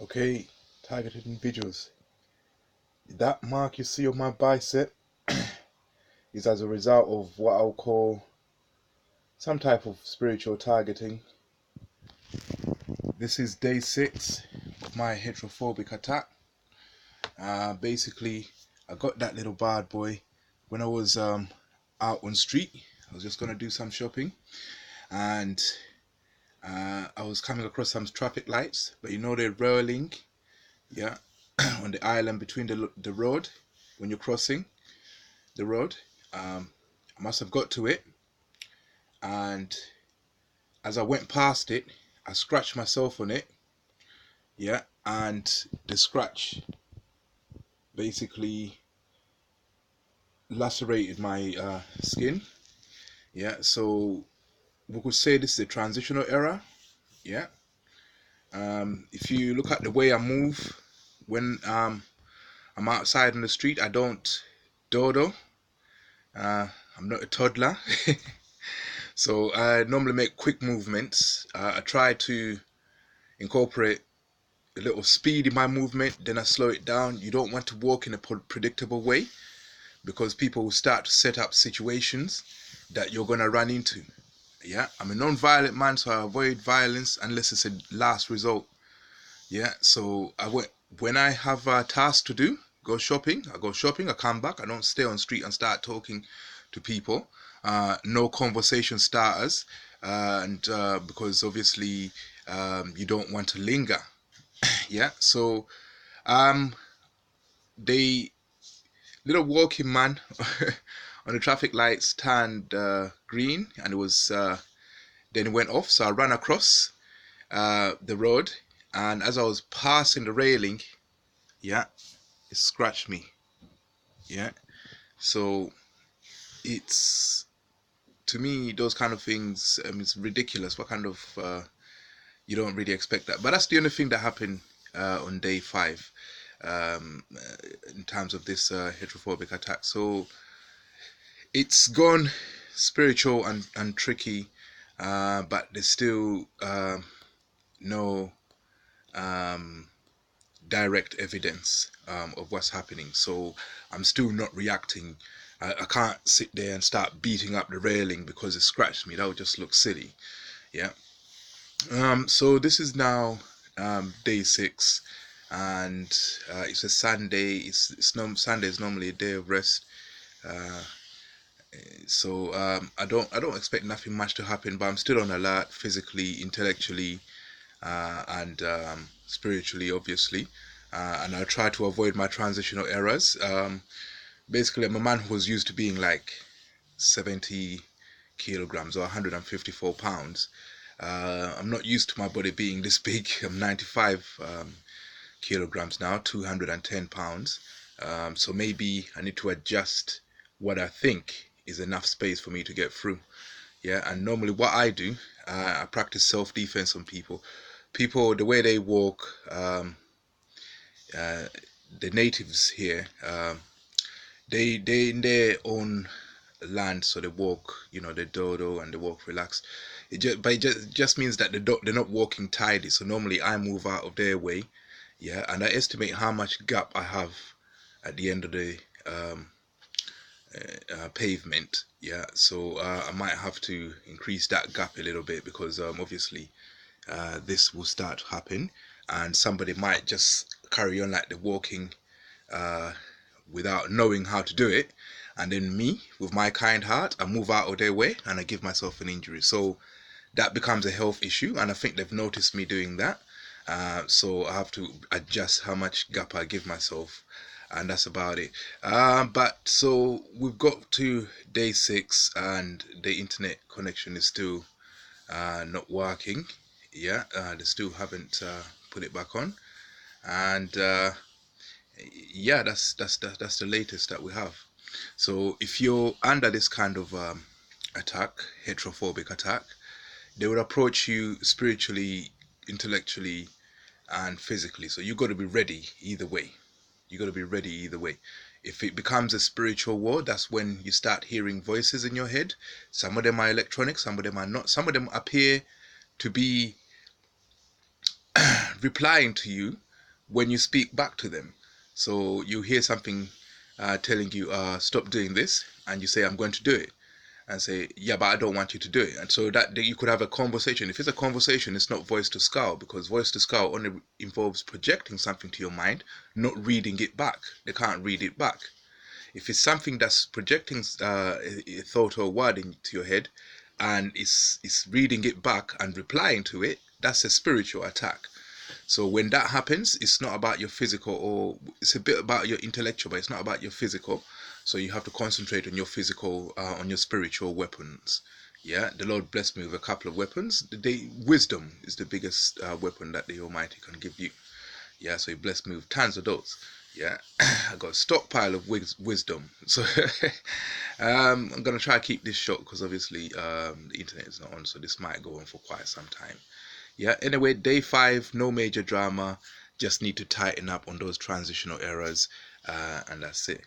Okay, targeted individuals. That mark you see on my bicep is as a result of what I'll call some type of spiritual targeting. This is day 6 of my heterophobic attack. Basically, I got that little bad boy when I was out on street. I was just gonna do some shopping, and I was coming across some traffic lights, but you know they're rolling, yeah, on the island between the road when you're crossing the road. I must have got to it, and as I went past it, I scratched myself on it, yeah, and the scratch basically lacerated my skin, yeah. So we could say this is a transitional era, yeah. If you look at the way I move when I'm outside in the street, I don't dodo. I'm not a toddler. So I normally make quick movements. I try to incorporate a little speed in my movement, then I slow it down. You don't want to walk in a predictable way because people will start to set up situations that you're going to run into. Yeah, I'm a non-violent man, so I avoid violence unless it's a last result. Yeah, so when I have a task to do, go shopping. I go shopping. I come back. I don't stay on the street and start talking to people. No conversation starters, and because obviously you don't want to linger. Yeah, so the little walking man on the traffic lights turned green, and it was then it went off. So I ran across the road, and as I was passing the railing, yeah, it scratched me. Yeah, so it's to me those kind of things. It's ridiculous. What kind of you don't really expect that, but that's the only thing that happened on day 5 in terms of this heterophobic attack. So it's gone spiritual and tricky, but there's still no direct evidence of what's happening. So I'm still not reacting. I can't sit there and start beating up the railing because it scratched me. That would just look silly. Yeah. So this is now day 6, and it's a Sunday. Sunday is normally a day of rest. So I don't expect nothing much to happen, but I'm still on alert physically, intellectually, and spiritually, obviously. And I try to avoid my transitional errors. Basically, I'm a man who was used to being like 70 kilograms or 154 pounds. I'm not used to my body being this big. I'm 95 kilograms now, 210 pounds. So maybe I need to adjust what I think is enough space for me to get through. Yeah, and normally what I do, I practice self-defense on people. People, the way they walk, the natives here, they in their own land, so they walk, they dodo and they walk relaxed. It just means that they're not walking tidy. So normally I move out of their way, yeah, and I estimate how much gap I have at the end of the pavement. Yeah, so I might have to increase that gap a little bit because obviously this will start to happen, and somebody might just carry on like they're walking without knowing how to do it, and then me, with my kind heart, I move out of their way and I give myself an injury. So that becomes a health issue, and I think they've noticed me doing that. So I have to adjust how much gap I give myself, and that's about it. But so we've got to day 6, and the internet connection is still not working. Yeah, they still haven't put it back on, and yeah, that's the latest that we have. So if you're under this kind of attack, heterophobic attack, they would approach you spiritually, intellectually, and physically. So you got to be ready either way. You got to be ready either way. If it becomes a spiritual war, that's when you start hearing voices in your head. Some of them are electronic, some of them are not. Some of them appear to be replying to you when you speak back to them. So you hear something telling you, stop doing this, and you say, I'm going to do it. And say, yeah, but I don't want you to do it. And so that you could have a conversation. If it's a conversation, it's not voice to skull, because voice to skull only involves projecting something to your mind, not reading it back. They can't read it back. If it's something that's projecting a thought or word into your head, and it's reading it back and replying to it, that's a spiritual attack. So when that happens, it's not about your physical, or it's a bit about your intellectual, but it's not about your physical. So you have to concentrate on your physical, on your spiritual weapons. Yeah, the Lord blessed me with a couple of weapons. Wisdom is the biggest weapon that the Almighty can give you. Yeah, so He blessed me with tons of those. Yeah, I got a stockpile of wisdom. So I'm gonna try to keep this short, because obviously the internet is not on, so this might go on for quite some time. Yeah, anyway, day 5, no major drama. Just need to tighten up on those transitional errors, and that's it.